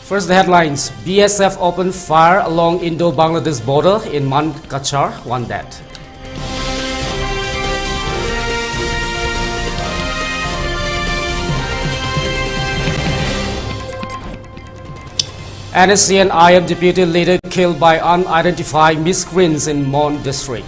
First, the headlines. BSF opened fire along Indo-Bangladesh border in Mankachar, one dead. NSC and IM deputy leader killed by unidentified miscreants in Mon district.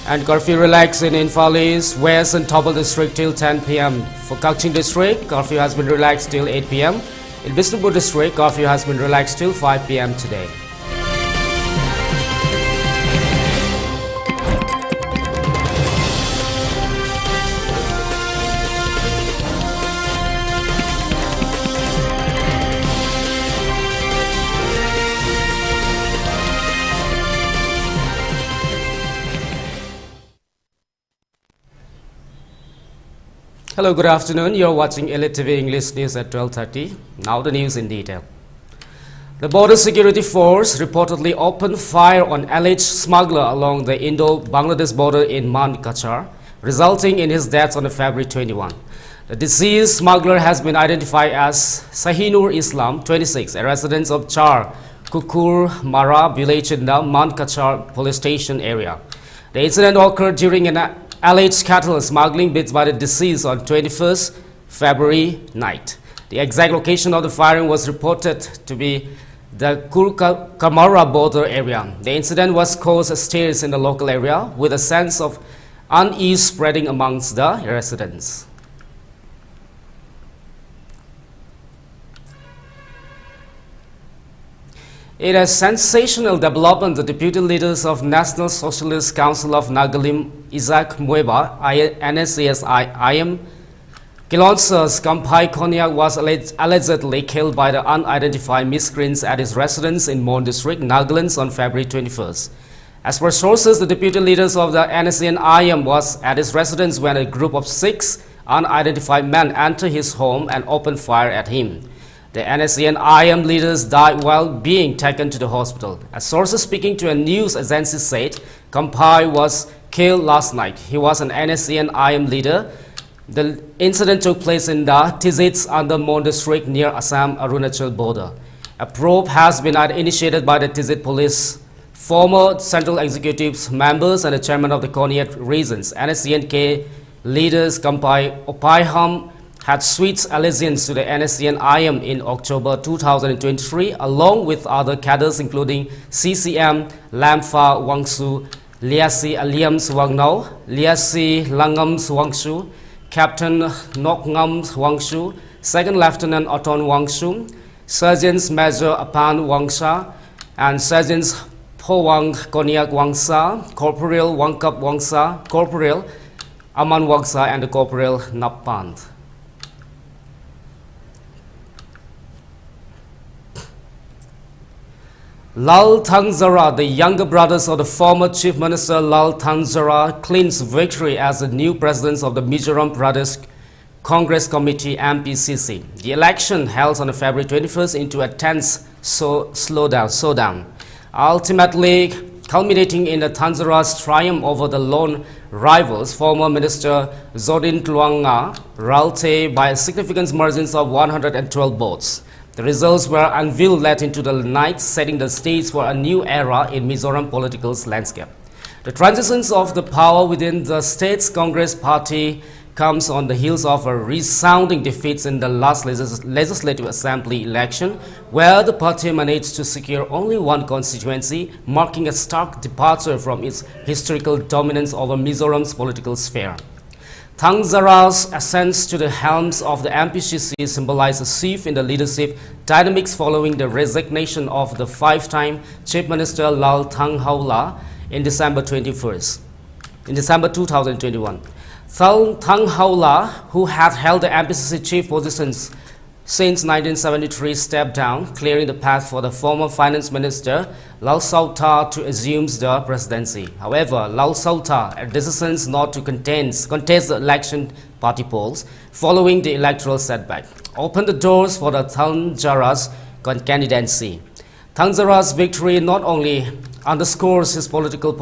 And curfew relaxed in Infalis, West and Tobal district till 10 p.m. For Kakching district, curfew has been relaxed till 8 p.m. In Bishnupur district, curfew has been relaxed till 5 p.m. today. Hello, good afternoon. You're watching ELITETV English News at 12:30. Now the news in detail. The Border Security Force reportedly opened fire on alleged smuggler along the Indo-Bangladesh border in Mankachar, resulting in his death on February 21. The deceased smuggler has been identified as Sahinur Islam, 26, a resident of Char Kukur Mara village in the Mankachar police station area. The incident occurred during an alleged cattle smuggling bid by the deceased on 21st February night. The exact location of the firing was reported to be the Kamara border area. The incident was caused stir in the local area with a sense of unease spreading amongst the residents. In a sensational development, the deputy leaders of National Socialist Council of Nagalim, Isaac Mueba, NSCS-IM, Kilonsas Kampai Konyak was allegedly killed by the unidentified miscreants at his residence in Mon district, Nagaland on February 21st. As per sources, the deputy leaders of the NSCN-IM was at his residence when a group of 6 unidentified men entered his home and opened fire at him. The NSC and IM leaders died while being taken to the hospital. As sources speaking to a news agency said, Kampai was killed last night. He was an NSC and IM leader. The incident took place in the Tizits under Mon district near Assam-Arunachal border. A probe has been initiated by the Tizit police, former Central Executives members and the chairman of the Konyak regions. NSC and K leaders Kampai Opaiham had switched allegiance to the NSC and IM in October 2023, along with other cadres including CCM, Lamfa Wangsu, Liasi Aliam Suwangnau, Liasi Langam Suwangshu, Captain Nokngam Wangshu, Second Lieutenant Oton Wangshu, Sergeants Major Apan Wangsha, and Sergeants Powang Konyak Wangsa, Corporal Wangkap Wangsa, Corporal Aman Wangsa, and the Corporal Napand. Lal Tangzara, the younger brothers of the former Chief Minister Lal Tangzara, claims victory as the new president of the Mizoram Pradesh Congress Committee MPCC. The election held on February 21st into a tense slowdown, ultimately culminating in the Tangzara's triumph over the lone rivals, former Minister Zodin Tluanga Ralte, by a significant margins of 112 votes. The results were unveiled late into the night, setting the stage for a new era in Mizoram political landscape. The transitions of the power within the state's Congress party comes on the heels of a resounding defeat in the last Legislative Assembly election, where the party managed to secure only one constituency, marking a stark departure from its historical dominance over Mizoram's political sphere. Tangzara's ascent to the helms of the MPCC symbolizes a shift in the leadership dynamics following the resignation of the 5-time Chief Minister Lal Tanghaula in December 2021. Tanghaula, who had held the MPCC chief positions since 1973, stepped down, clearing the path for the former Finance Minister Lal Sauta to assume the presidency. However, Lal Sauta decides not to contest the election party polls following the electoral setback, opened the doors for the Tangzara's candidacy. Tangzara's victory not only underscores his political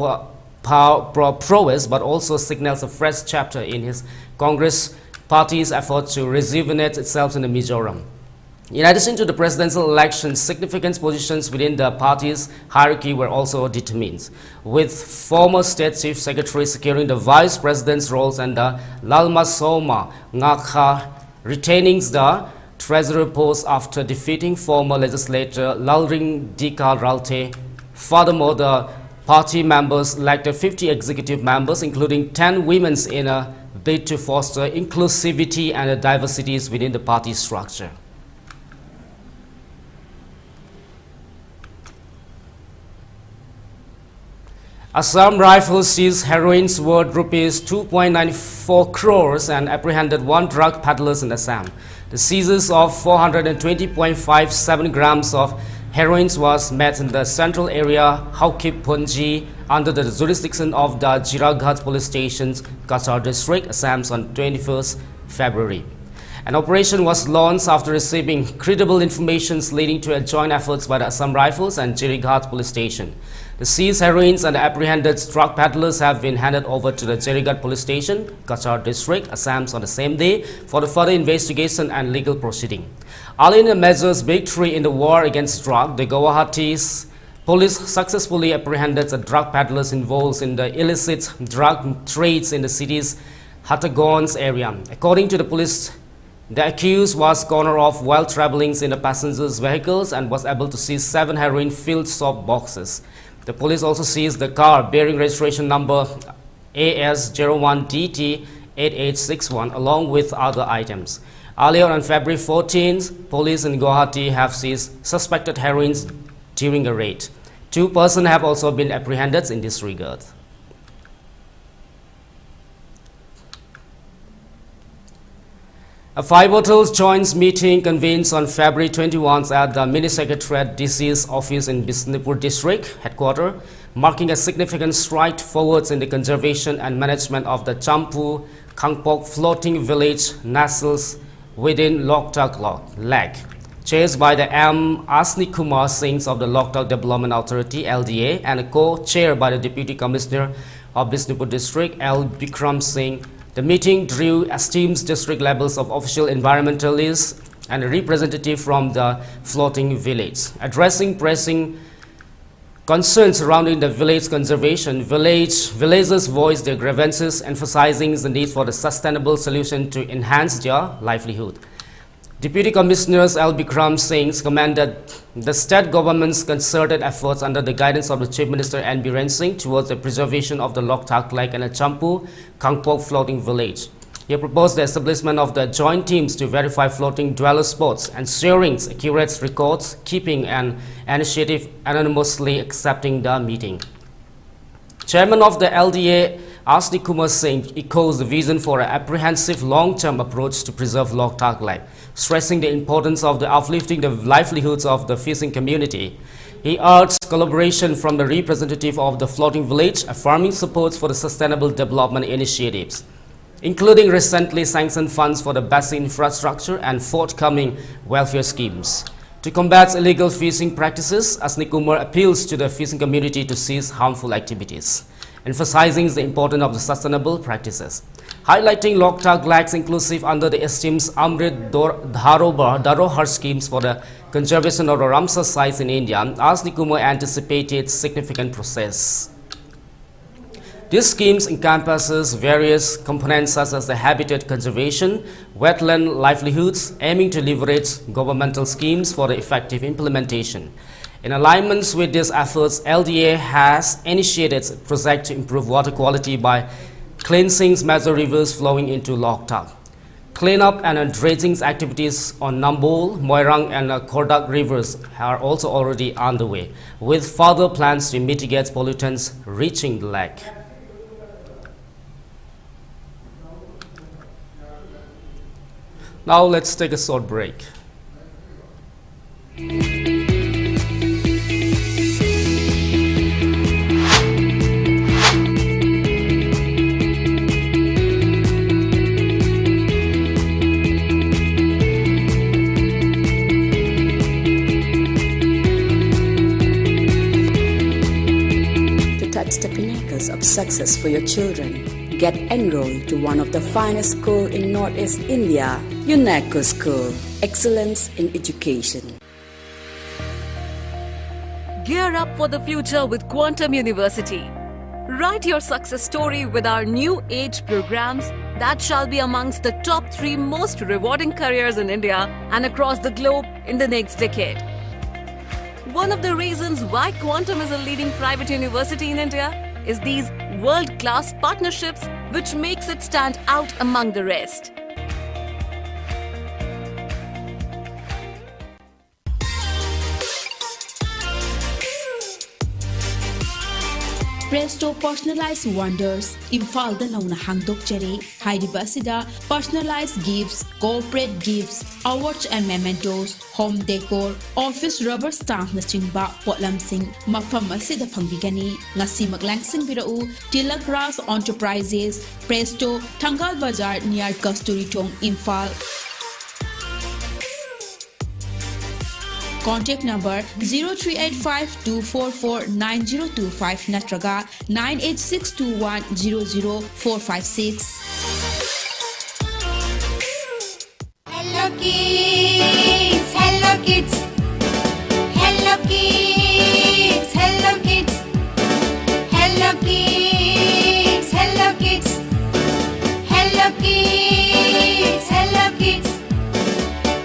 prowess, but also signals a fresh chapter in his Congress party's effort to rejuvenate itself in the Mizoram. In addition to the presidential elections, significant positions within the party's hierarchy were also determined, with former State Chief Secretary securing the vice president's roles and the Lalma Soma Ngakha retaining the treasurer post after defeating former legislator Lalring Dika Ralte. Furthermore, the party members elected 50 executive members, including 10 women, in a bid to foster inclusivity and diversities within the party structure. Assam Rifles seized heroin's worth rupees 2.94 crores and apprehended 1 drug peddlers in Assam. The seizures of 420.57 grams of heroin was made in the central area Haukip Punji under the jurisdiction of the Jiraghat police station's Kachar district, Assam on 21st February. An operation was launched after receiving credible information leading to a joint efforts by the Assam Rifles and Jiraghat police station. The seized heroines and apprehended drug peddlers have been handed over to the Jiraghat police station, Kachar district, Assam on the same day for the further investigation and legal proceeding. Early in the measures victory in the war against drug, the Guwahati's police successfully apprehended the drug peddlers involved in the illicit drug trades in the city's Hattagons area. According to the police, the accused was cornered off while traveling in the passengers' vehicles and was able to seize 7 heroin-filled soap boxes. The police also seized the car bearing registration number AS01DT8861 along with other items. Earlier on February 14th, police in Guwahati have seized suspected heroin during a raid. 2 persons have also been apprehended in this regard. A 5 hotels joint meeting convenes on February 21 at the Mini Secretariat DC's office in Bishnupur district headquarters, marking a significant stride forwards in the conservation and management of the Champu Kangpok floating village nestles within Loktak Lake. Chaired by the M. Asni Kumar Singh of the Loktak Development Authority (LDA) and co-chaired by the Deputy Commissioner of Bishnupur district L. Bikram Singh, the meeting drew esteemed district levels of official environmentalists and a representative from the floating village. Addressing pressing concerns surrounding the village conservation, villagers voiced their grievances, emphasizing the need for a sustainable solution to enhance their livelihood. Deputy Commissioners L. Bikram Singh commended the state government's concerted efforts under the guidance of the Chief Minister N. Biren Singh towards the preservation of the Loktak Lake and the Champu Kangpok floating village. He proposed the establishment of the joint teams to verify floating dweller spots, ensuring accurate records keeping, an initiative anonymously accepting the meeting. Chairman of the LDA Asni Kumar Singh echoes the vision for an apprehensive long-term approach to preserve Loktak Lake, stressing the importance of the uplifting the livelihoods of the fishing community. He urged collaboration from the representative of the floating village, affirming support for the sustainable development initiatives, including recently sanctioned funds for the basin infrastructure and forthcoming welfare schemes. To combat illegal fishing practices, Asni Kumar appeals to the fishing community to cease harmful activities, emphasizing the importance of the sustainable practices. Highlighting Loktak Lake's inclusive under the esteemed Amrit Dharohar schemes for the conservation of the Ramsar sites in India, Asni Kumar anticipated significant process. These schemes encompasses various components such as the habitat conservation, wetland livelihoods, aiming to leverage governmental schemes for the effective implementation. In alignment with these efforts, LDA has initiated a project to improve water quality by cleansing major rivers flowing into Loktak. Cleanup and dredging activities on Nambol, Moirang and Kordak rivers are also already underway, with further plans to mitigate pollutants reaching the lake. Now let's take a short break. Pinnacles of success for your children. Get enrolled to one of the finest schools in Northeast India, UNESCO School. Excellence in education. Gear up for the future with Quantum University. Write your success story with our new age programs that shall be amongst the top 3 most rewarding careers in India and across the globe in the next decade. One of the reasons why Quantum is a leading private university in India is these world-class partnerships which makes it stand out among the rest. Presto Personalized Wonders, Imphal da launa hangdok jare, Hairiba asida personalized gifts, corporate gifts, awards and mementos, home decor, office rubber stamp na chingba potlamsing mafam asida phangbigani. Ngasi maglangsing birau Tilak Ras Enterprises, Presto, Thangal Bazar near Kasturi Thong, Imphal. Contact number 0385-244-9025 natraga 98621-00456. Hello kids, hello kids, hello kids, hello kids, hello kids, hello kids, hello kids, hello kids.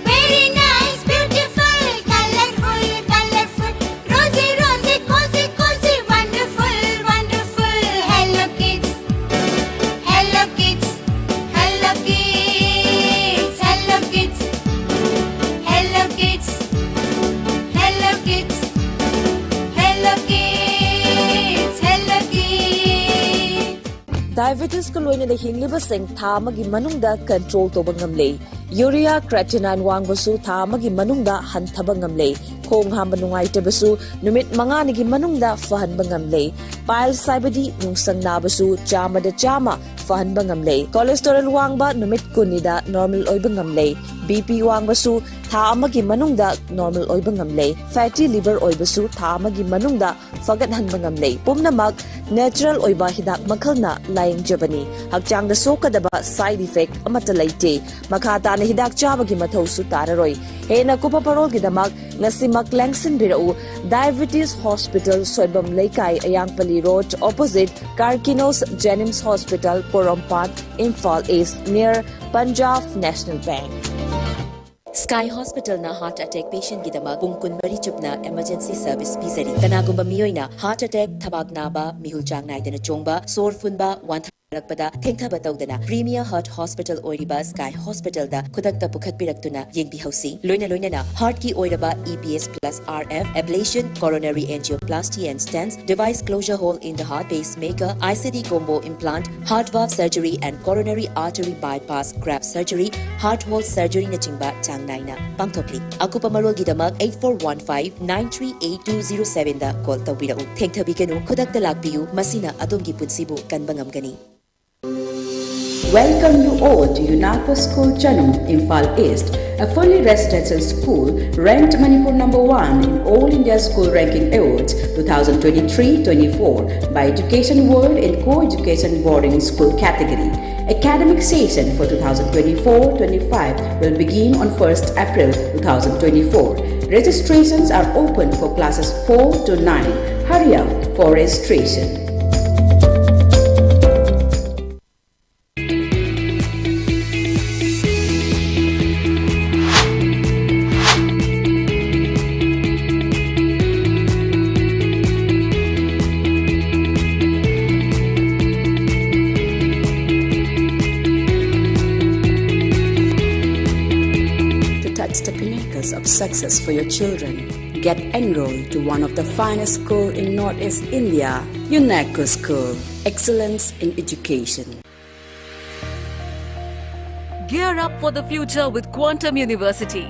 Very nice, beautiful, colorful, colorful, rosy, rosy, cozy, cozy, wonderful, wonderful. Hello kids, hello kids, hello kids, hello kids, hello kids, hello kids, hello kids, hello kids. Diabetes ko loina da hingliba seng tha amagi manungda control toba ngamle. Urea creatinine wangbasu tha amagi manungda hanthaba ngamle. Khong hamba nungaitabsu numit manga nigi manungda fahanba ngamle. Piles saibadi nungsang nabasu chama da chama fahanba ngamle. Cholesterol wangba numit kunida normal oiba ngamle. BP wangbasu tha amagi manungda normal oiba ngamle. Fatty liver oibasu tha amagi manungda fagat hanba ngamle. Pumnamak natural oiba hidak makhalna laying jabani. Hakchang da sokadaba side effect amata laite. Makata na hidak chabagi mathau su tararoi. Hena kupa parol gidamak ngasimak langsin birau Diabetes Hospital Soibam Laikai Ayangpali Road opposite Karkinos Jenims Hospital Porompat Imphal East near Punjab National Bank. Sky Hospital na heart attack patient gidama pungkun mari chupna emergency service pizari. Kanagumba miyoina heart attack thabag naba mihulchang naidana chongba sore funba lakpada thengthaba tawdana Premier Heart Hospital oiriba Sky Hospital da khudakta pukhat piraktuna yengbi hausi loina na heart ki oiraba EPS plus RF ablation coronary angioplasty and stents device closure hole in the heart pacemaker ICD combo implant heart valve surgery and coronary artery bypass graft surgery heart hole surgery na chingba changnaina pangthokli akupa marol gidamak 8415938207 da call tawbirau thengthabi kanu khudakta lakpiu masina adomgi punsibu kanbangamgani. Welcome you all to UNESCO School Chanum, Imphal East, a fully residential school ranked Manipur #1 in All India School Ranking Awards 2023-24 by Education World in Co-Education Boarding School category. Academic session for 2024-25 will begin on 1st April 2024. Registrations are open for classes 4 to 9. Hurry up for registration. The pinnacles of success for your children. Get enrolled to one of the finest schools in Northeast India, UNESCO School. Excellence in education. Gear up for the future with Quantum University.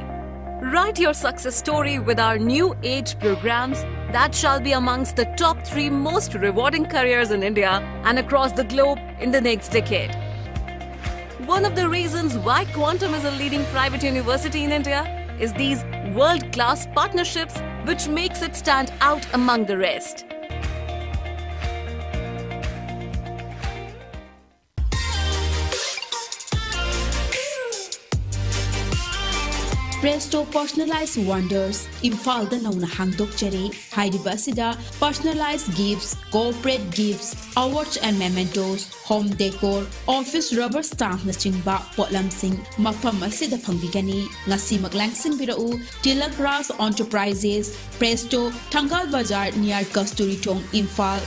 Write your success story with our new age programs that shall be amongst the top 3 most rewarding careers in India and across the globe in the next decade. One of the reasons why Quantum is a leading private university in India is these world-class partnerships which makes it stand out among the rest. Presto Personalized Wonders, Imfalda Nauna Hangdokchere, Haidibasida, Personalized Gifts, Corporate Gifts, Awards and Mementos, Home Decor, Office Rubber Stamp Nachingba, Potlamsing, Mafamasida Pangbigani, Ngasi Maglangsing Birau, Tilak Ras Enterprises, Presto, Tangal Bazar near Kasturi Tong, Imphal.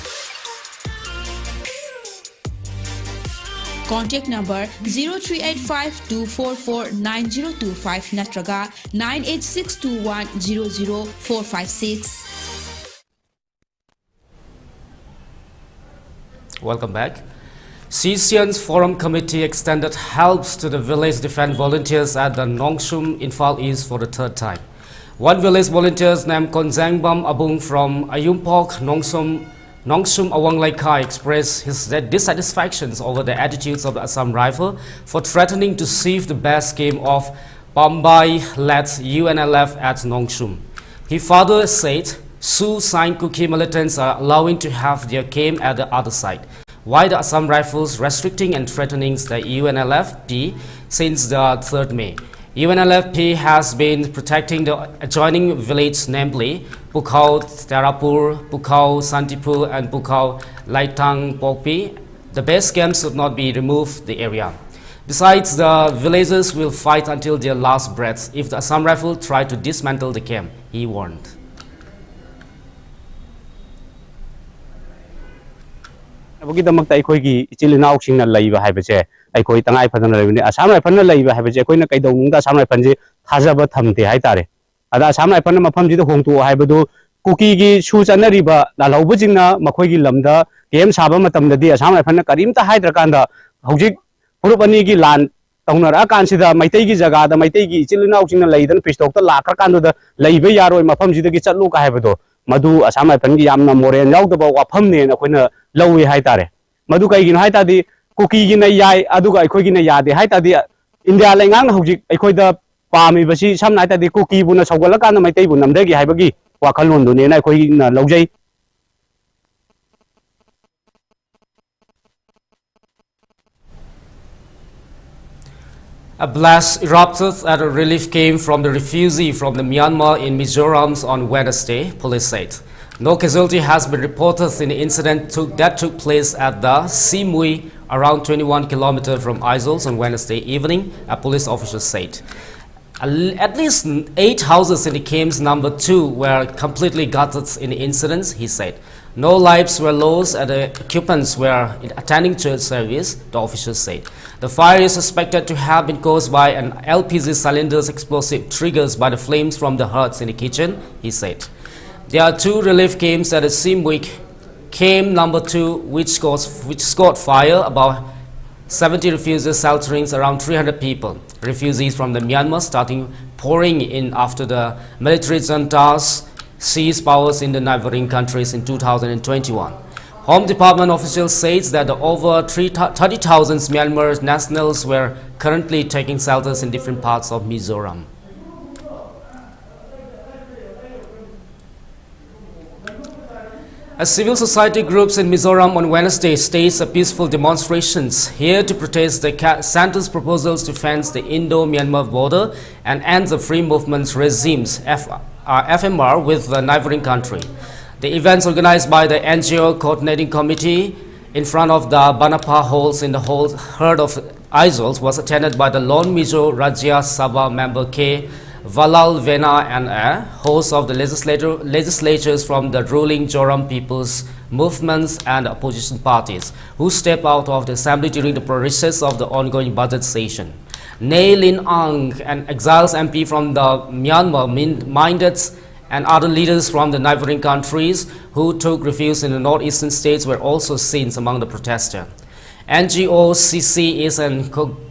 Contact number 0385-244-9025 Natraga 98621-00456. Welcome back. Sessions Forum Committee extended helps to the village defense volunteers at the Nongshum Infal East for the third time. One village volunteer named Konzangbam Abung from Ayumpok, Nongshum Awang Laikai expressed his dissatisfactions over the attitudes of the Assam Rifle for threatening to seize the best game of Panmei-led UNLF at Nongshum. He further said Su Sain Kuki militants are allowing to have their game at the other side, while the Assam Rifles restricting and threatening the UNLFP since the 3rd May. UNLFP has been protecting the adjoining village, namely Pukau Terapur, Pukau Santipur and Pukau Laitang Pokpi. The base camps should not be removed the area. Besides, the villagers will fight until their last breath if the Assam Rifle try to dismantle the camp, he warned. ꯕꯒꯤꯗꯃꯛꯇ ꯑꯩꯈꯣꯏꯒꯤ ꯏꯆꯤꯜ ꯏꯅꯥꯎꯁꯤꯡꯅ ꯂꯩꯕ ꯍꯥꯏꯕꯁꯦ ꯑꯩꯈꯣꯏ ꯇꯉꯥꯏ ꯐꯗꯅ ꯂꯩꯕꯅꯤ ꯑꯁꯥꯝ ꯔꯥꯏꯐꯜꯅ ꯂꯩꯕ ꯍꯥꯏꯕꯁꯦ ꯑꯩꯈꯣꯏꯅ ꯀꯩꯗꯧꯅꯨꯡꯗ ꯑꯁꯥꯝ ꯔꯥꯏꯐꯜꯁꯦ ꯊꯥꯖꯕ ꯊꯝꯗꯦ ꯍꯥꯏꯇꯥꯔꯦ ꯑꯗ ꯑꯁꯥꯝ ꯔꯥꯏꯐꯜꯅ ꯃꯐꯝꯁꯤꯗ ꯍꯣꯡꯇꯣꯛꯑꯣ ꯍꯥꯏꯕꯗꯨ ꯀꯨꯀꯤꯒꯤ ꯁꯨ ꯆꯠꯅꯔꯤꯕ ꯂꯥꯜꯍꯧꯕꯁꯤꯡꯅ ꯃꯈꯣꯏꯒꯤ ꯂꯝꯗ ꯀꯦꯝ ꯁꯥꯕ ꯃꯇꯝꯗꯗꯤ ꯑꯁꯥꯝ ꯔꯥꯏꯐꯜꯅ ꯀꯔꯤꯝꯇ ꯍꯥꯏꯗ꯭ꯔꯀꯥꯟꯗ ꯍꯧꯖꯤꯛ ꯐꯨꯔꯨꯞ ꯑꯅꯤꯒꯤ ꯂꯥꯟ ꯇꯧꯅꯔꯛꯑꯀꯥꯟꯁꯤꯗ ꯃꯩꯇꯩꯒꯤ ꯖꯒꯥꯗ ꯃꯩꯇꯩꯒꯤ ꯏꯆꯤꯜ ꯏꯅꯥꯎꯁꯤꯡꯅ ꯂꯩꯗꯅ ꯄꯤꯁꯇꯣꯛꯇ ꯂꯥꯛꯈ꯭ꯔꯀꯥꯟꯗꯨꯗ ꯂꯩꯕ ꯌꯥꯔꯣꯏ ꯃꯐꯝꯁꯤꯗꯒꯤ ꯆꯠꯂꯨꯀ ꯍꯥꯏꯕꯗꯣ ꯃꯗꯨ ꯑꯁꯥꯝ ꯔꯥꯏꯐꯜꯒꯤ ꯌꯥꯝꯅ ꯃꯣꯔꯦꯜ ꯌꯥꯎꯗꯕ ꯋꯥꯐꯝꯅꯦꯅ ꯑꯩꯈꯣꯏꯅ ꯂꯧꯏ ꯍꯥꯏꯇꯥꯔꯦ मधु कईगिनो हाय तादी कुकी गिना याय अदुगा अखोइगिना यादे हाय तादी इंडिया लेंगांग हौजिक अखोइदा पामिबसी समना हाय तादी कुकी बुना सौगलकान मैतैबु नमदेगी हायबगी वाखललोनदुनेना अखोइगिना लौजै A blast erupted at a relief camp from the refugee from the Myanmar in Mizoram on Wednesday, police said. No casualty has been reported in the incident that took place at the Simui, around 21 kilometers from Aizols on Wednesday evening, a police officer said. At least 8 houses in the camp's number 2 were completely gutted in the incident, he said. No lives were lost and the occupants were attending church service, the official said. The fire is suspected to have been caused by an LPG cylinder's explosive triggers by the flames from the hearths in the kitchen, he said. There are 2 relief camps at the Simwick. Camp number 2, which caught fire, about 70 refugees sheltering around 300 people. Refugees from the Myanmar starting pouring in after the military juntas seized powers in the neighboring countries in 2021. Home Department officials say that over 30,000 Myanmar nationals were currently taking shelters in different parts of Mizoram. As civil society groups in Mizoram on Wednesday staged peaceful demonstrations here to protest the centre's proposals to fence the Indo-Myanmar border and end the free movement regime's FMR with the neighboring country. The events organized by the NGO Coordinating Committee in front of the Banapa halls in the herd of Aizols was attended by the Lone Mizo Rajya Sabha member K. Valal Vena and hosts of the legislatures from the ruling Joram People's Movements and opposition parties who step out of the assembly during the recess of the ongoing budget session. Nay Lin Ang, an exiles MP from the Myanmar, minded and other leaders from the neighboring countries who took refuge in the northeastern states were also seen among the protesters. NGOCC is a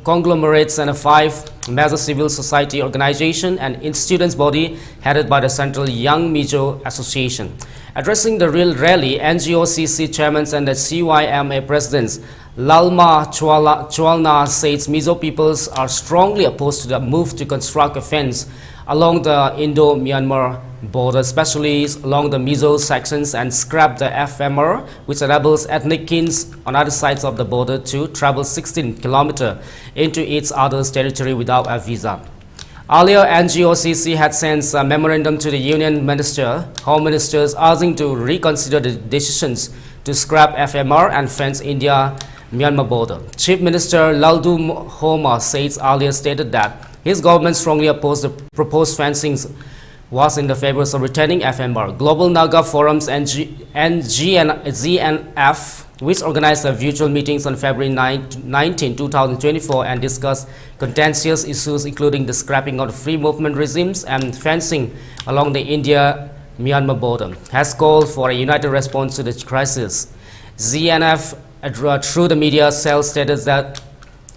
conglomerate and a 5-member civil society organization and students body headed by the Central Young Mizo Association. Addressing the real rally, NGOCC chairman and the CYMA presidents Lalma Chwalna says Mizo peoples are strongly opposed to the move to construct a fence along the Indo-Myanmar border, especially along the Mizo sections, and scrap the FMR, which enables ethnic kins on other sides of the border to travel 16 kilometers into its other territory without a visa. Earlier, NGOCC had sent a memorandum to the Union Home Ministers urging to reconsider the decisions to scrap FMR and fence India-Myanmar border. Chief Minister Laldu Homa says earlier stated that his government strongly opposed the proposed fencing was in the favor of returning FMR. Global Naga Forums and ZNF, which organized virtual meetings on February 19, 2024 and discussed contentious issues including the scrapping of free movement regimes and fencing along the India-Myanmar border, has called for a united response to the crisis. ZNF, through the media cell, stated that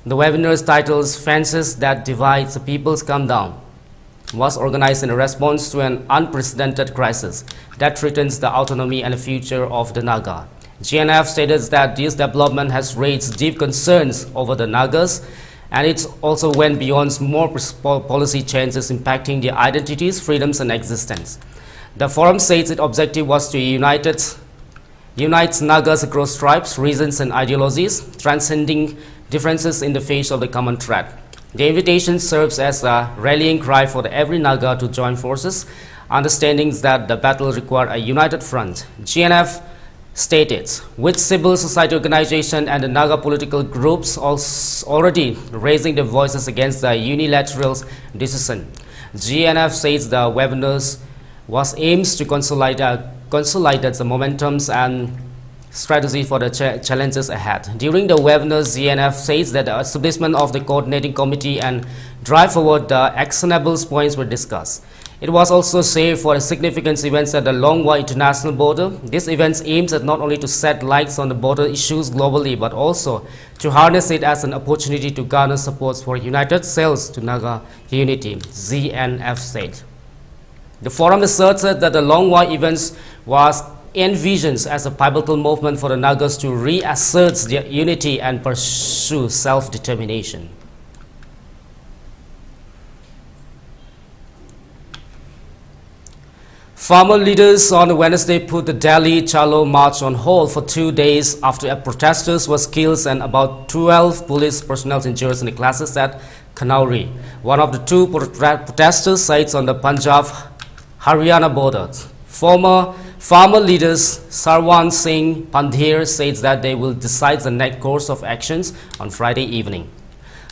the webinar's titles "Fences That Divide the Peoples Come Down" was organized in a response to an unprecedented crisis that threatens the autonomy and the future of the Naga. GNF stated that this development has raised deep concerns over the Nagas, and it also went beyond more policy changes impacting their identities, freedoms, and existence. The forum says its objective was to unite Nagas across tribes, regions, and ideologies, transcending differences in the face of the common threat. The invitation serves as a rallying cry for every Naga to join forces, understanding that the battle required a united front. GNF stated, with civil society organizations and the Naga political groups already raising their voices against the unilateral decision. GNF says the webinars was aims to consolidate the momentums and strategy for the challenges ahead. During the webinar, ZNF says that the establishment of the coordinating committee and drive forward the actionable points were discussed. It was also said for the significant events at the Longwa International Border. This event aims at not only to set lights on the border issues globally, but also to harness it as an opportunity to garner support for united cells to Naga unity, ZNF said. The forum asserted that the Longwa events was envisions as a pivotal movement for the Nagas to reassert their unity and pursue self-determination. Farmer leaders on Wednesday put the Delhi Chalo March on hold for 2 days after a protester was killed and about 12 police personnel injured in the clashes at Kanauri, one of the two protester sites on the Punjab-Haryana border. Farmer leaders Sarwan Singh Pandhir says that they will decide the next course of actions on Friday evening.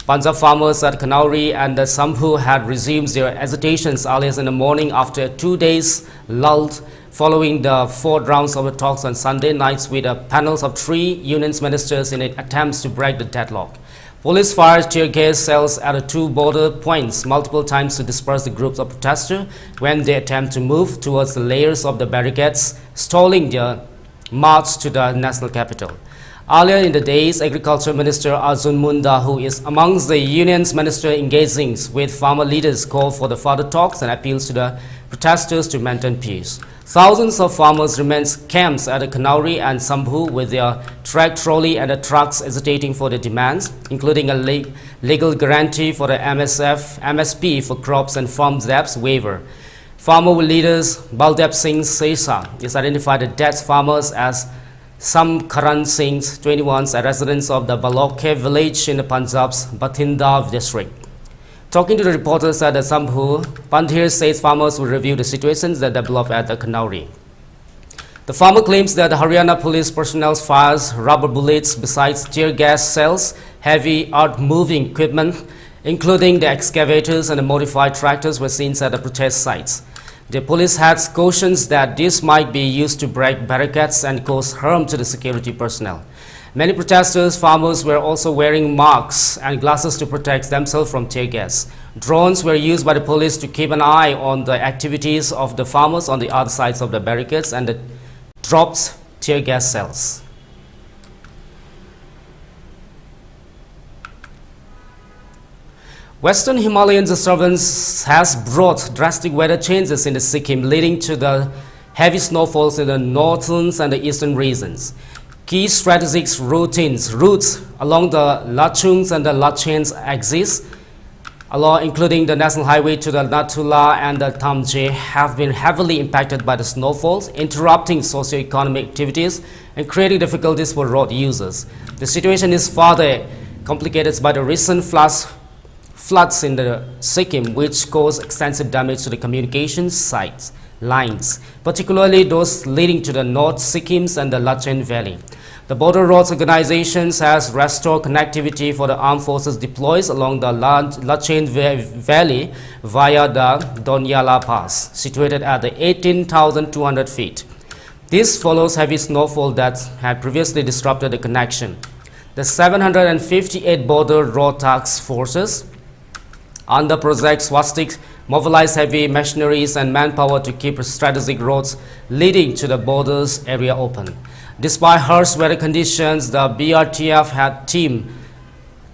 Punjab farmers at Kanauri and the Sambhu had resumed their agitations earlier in the morning after 2 days lull following the 4th rounds of the talks on Sunday nights with panels of 3 union ministers in attempts to break the deadlock. Police fired tear gas cells at the 2 border points multiple times to disperse the groups of protesters when they attempt to move towards the layers of the barricades, stalling their march to the national capital. Earlier in the days, Agriculture Minister Arjun Munda, who is amongst the union's minister engaging with farmer leaders, called for the further talks and appeals to the protesters to maintain peace. Thousands of farmers remain camped at the Kanauri and Sambhu with their trolley and the trucks agitating for their demands, including a legal guarantee for the MSP for crops and farm debts waiver. Farmer leaders Baldev Singh Sesa is identified the dead farmers as Samkaran Singh, 21, a resident of the Baloke village in the Punjab's Bathinda district. Talking to the reporters at the Sambhu, Pandhir says farmers will review the situations that develop at the Kanauri. The farmer claims that the Haryana police personnel fires rubber bullets besides tear gas cells, heavy earth-moving equipment, including the excavators and the modified tractors were seen at the protest sites. The police had cautions that this might be used to break barricades and cause harm to the security personnel. Many protesters, farmers were also wearing masks and glasses to protect themselves from tear gas. Drones were used by the police to keep an eye on the activities of the farmers on the other sides of the barricades and the dropped tear gas cells. Western Himalayan disturbance has brought drastic weather changes in the Sikkim, leading to the heavy snowfalls in the northern and the eastern regions. Key strategic routes along the Lachungs and the Lachens axis, including the national highway to the Natula and the Tamje, have been heavily impacted by the snowfalls, interrupting socio-economic activities and creating difficulties for road users. The situation is further complicated by the recent floods in the Sikkim, which caused extensive damage to the communication sites lines, particularly those leading to the North Sikkims and the Lachen Valley. The Border Roads Organizations has restored connectivity for the armed forces deployed along the Lachen Valley via the Donyala Pass, situated at the 18,200 feet. This follows heavy snowfall that had previously disrupted the connection. The 758 Border Road Task Forces under Project Swastik mobilized heavy machineries and manpower to keep strategic roads leading to the borders area open. Despite harsh weather conditions, the BRTF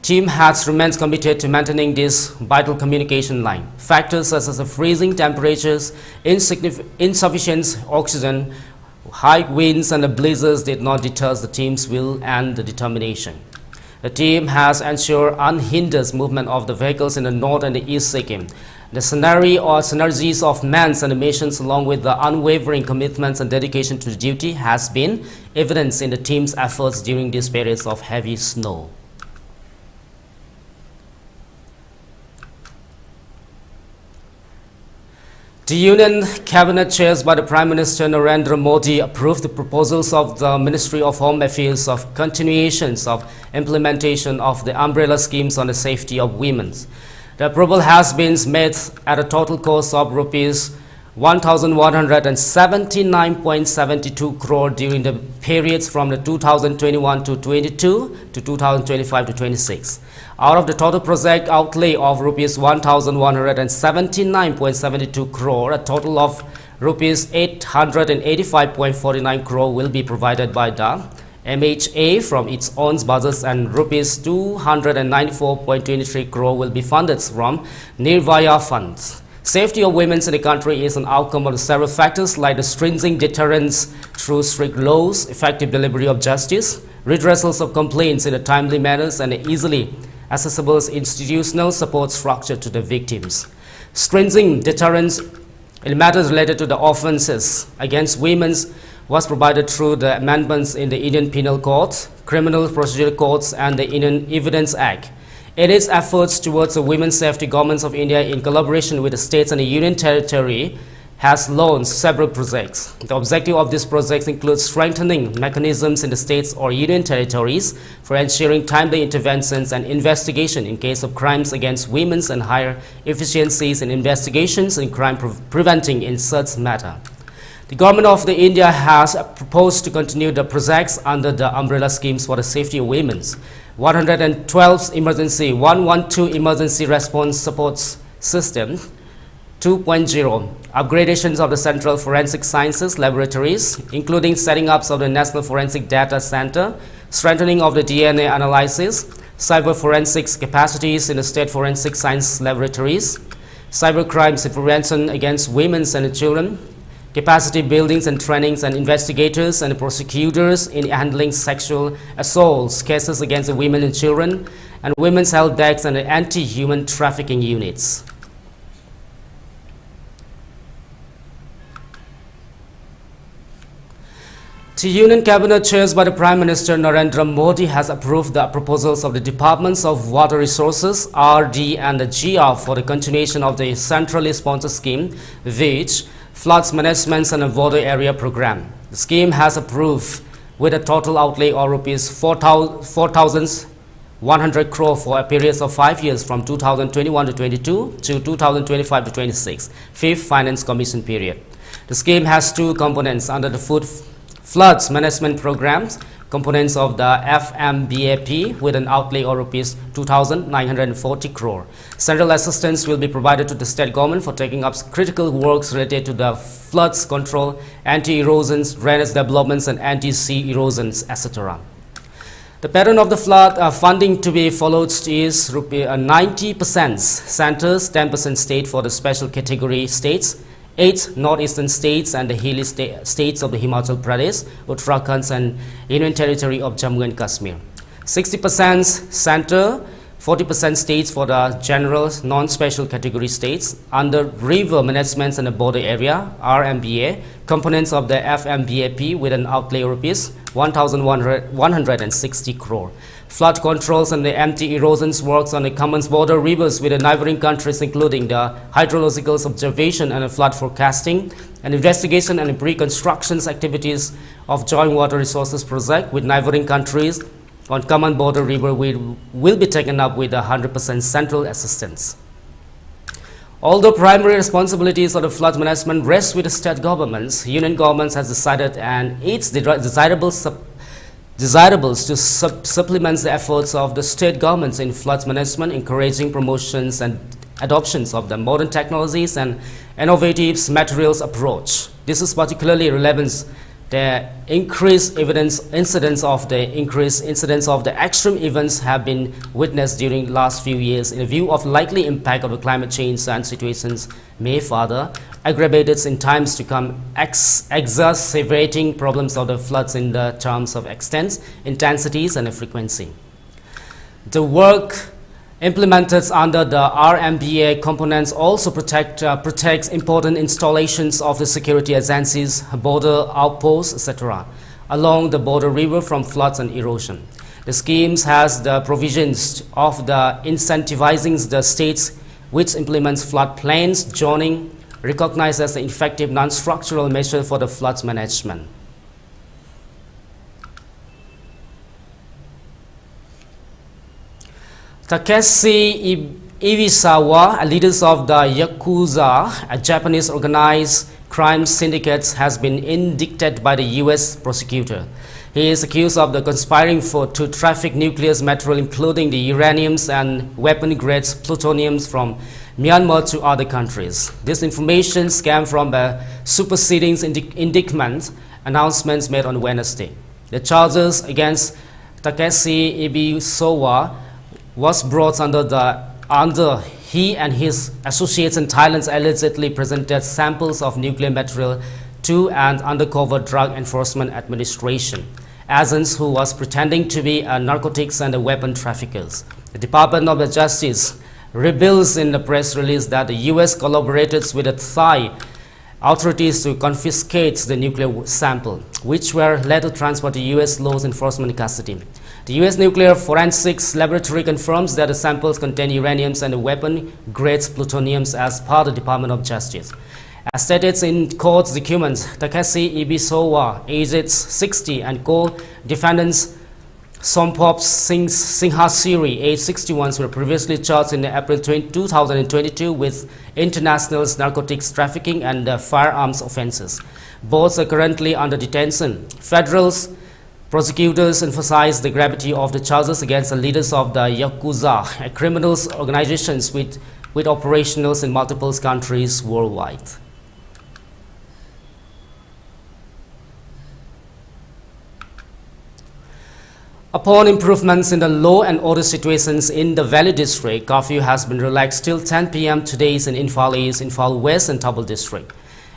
team has remained committed to maintaining this vital communication line. Factors such as the freezing temperatures, insufficient oxygen, high winds and the blizzards did not deter the team's will and the determination. The team has ensured unhindered movement of the vehicles in the North and the East Sikkim. The synergies of men's and the missions, along with the unwavering commitments and dedication to duty, has been evidenced in the team's efforts during these periods of heavy snow. The Union Cabinet, chaired by the Prime Minister Narendra Modi, approved the proposals of the Ministry of Home Affairs of continuations of implementation of the umbrella schemes on the safety of women. The approval has been made at a total cost of rupees 1,179.72 crore during the periods from the 2021 to 22 to 2025 to 26. Out of the total project outlay of rupees 1,179.72 crore, a total of rupees 885.49 crore will be provided by the MHA from its own budgets, and rupees 294.23 crore will be funded from Nirvaya funds. Safety of women in the country is an outcome of several factors like the stringent deterrence through strict laws, effective delivery of justice, redressals of complaints in a timely manner, and an easily accessible institutional support structure to the victims. Stringent deterrence in matters related to the offences against women was provided through the amendments in the Indian Penal Code, Criminal Procedure Codes, and the Indian Evidence Act. In its efforts towards the women's safety, Government of India, in collaboration with the states and the Union Territory, has launched several projects. The objective of these projects includes strengthening mechanisms in the states or Union Territories for ensuring timely interventions and investigation in case of crimes against women and higher efficiencies in investigations and crime preventing in such matter. The Government of India has proposed to continue the projects under the umbrella schemes for the safety of women. 112 emergency, 112 emergency response support system 2.0, upgradations of the Central Forensic Sciences Laboratories, including setting up of the National Forensic Data Center, strengthening of the DNA analysis, cyber forensics capacities in the State Forensic Science Laboratories, cyber crimes prevention against women and children, capacity buildings and trainings and investigators and prosecutors in handling sexual assaults cases against the women and children, and women's health decks and anti-human trafficking units. The Union Cabinet, chaired by the Prime Minister Narendra Modi, has approved the proposals of the Departments of Water Resources, RD, and the GR for the continuation of the centrally sponsored scheme, which Floods Management and Water Area Program. The scheme has approved with a total outlay of rupees 4,100 crore for a period of 5 years from 2021 to 22 to 2025 to 26, fifth Finance Commission period. The scheme has two components under the Floods Management Programs, components of the FMBAP with an outlay of rupees 2,940 crore. Central assistance will be provided to the state government for taking up critical works related to the floods control, anti-erosions, drainage developments, and anti-sea erosions, etc. The pattern of the flood funding to be followed is 90% centers, 10% state for the special category states, 8 northeastern states and the hilly states of the Himachal Pradesh, Uttarakhand and Union Territory of Jammu and Kashmir. 60% center, 40% states for the general non-special category states under River Management and the Border Area (RMBA) components of the FMBAP with an outlay of rupees 1,160 crore. Flood controls and the anti-erosion works on the common border rivers with the neighboring countries, including the hydrological observation and the flood forecasting, and investigation and pre-construction activities of joint water resources project with neighboring countries on common border river will be taken up with 100% central assistance. Although primary responsibilities of the flood management rest with the state governments, union governments has decided and it's desirables to supplement the efforts of the state governments in flood management, encouraging promotions and adoptions of the modern technologies and innovative materials approach. This is particularly relevant. The increased incidence of the extreme events have been witnessed during the last few years in view of likely impact of the climate change, and situations may further aggravated in times to come, exacerbating problems of the floods in the terms of extent, intensities and frequency. The work implemented under the RMBA components also protects important installations of the security agencies, border outposts, etc. along the border river from floods and erosion. The schemes has the provisions of the incentivizing the states which implements flood plans, joining recognized as an effective non-structural measure for the floods management. Takeshi Iwasawa, a leader of the Yakuza, a Japanese organized crime syndicate, has been indicted by the U.S. prosecutor. He is accused of conspiring to traffic nuclear material, including the uraniums and weapon-grade plutoniums from Myanmar to other countries. This information came from a superseding indictment announcements made on Wednesday. The charges against Takeshi Iwasawa was brought under he and his associates in Thailand allegedly presented samples of nuclear material to an undercover drug enforcement administration agents who was pretending to be narcotics and weapon traffickers. The Department of Justice reveals in the press release that the U.S. collaborated with the Thai authorities to confiscate the nuclear sample, which were later transferred to U.S. law enforcement custody. The U.S. Nuclear Forensics Laboratory confirms that the samples contain uraniums and weapon-grade plutoniums as per the Department of Justice. As stated in court documents, Takeshi Iwasawa, aged 60, and co-defendants Sompop Singhasiri, aged 61, were previously charged in April 2022 with international narcotics trafficking and firearms offenses. Both are currently under detention. Federal prosecutors emphasize the gravity of the charges against the leaders of the Yakuza, a criminal organizations with operations in multiple countries worldwide. Upon improvements in the law and order situations in the Valley District, curfew has been relaxed till 10 p.m. today in Imphal East, Imphal West and Thabal District.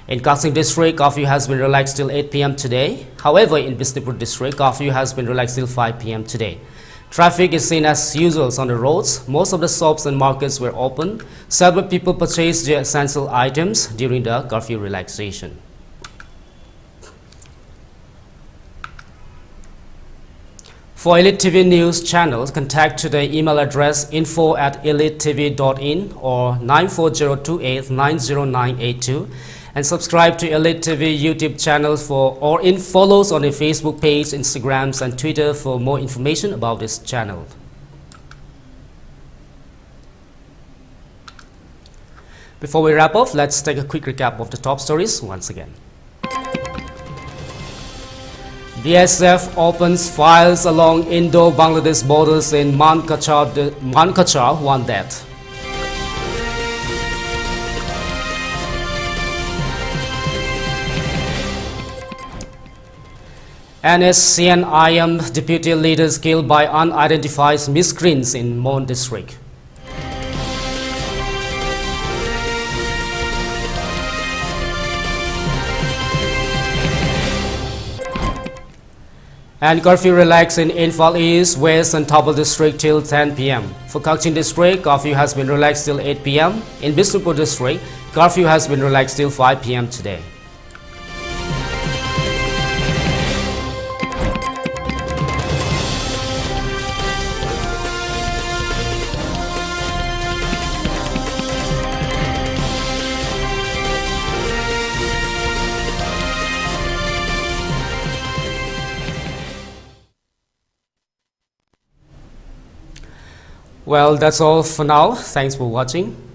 In Kasing District, curfew has been relaxed till 8 p.m. today. However, in Bishnupur District, curfew has been relaxed till 5 p.m. today. Traffic is seen as usual on the roads. Most of the shops and markets were open. Several people purchased their essential items during the curfew relaxation. For Elite TV news channels, contact to the email address info@elitetv.in or 940289098 and subscribe to Elite TV YouTube channel follows on the Facebook page, Instagrams and Twitter for more information about this channel. Before we wrap up, let's take a quick recap of the top stories once again. BSF opens files along Indo-Bangladesh borders in Mankachar, one death. NSCN-IM deputy leaders killed by unidentified miscreants in Mon district. And curfew relaxed in Imphal East, West and Thabal district till 10 p.m. For Kachin district, curfew has been relaxed till 8 p.m. In Bisnupur district, curfew has been relaxed till 5 p.m. today. Well, that's all for now. Thanks for watching.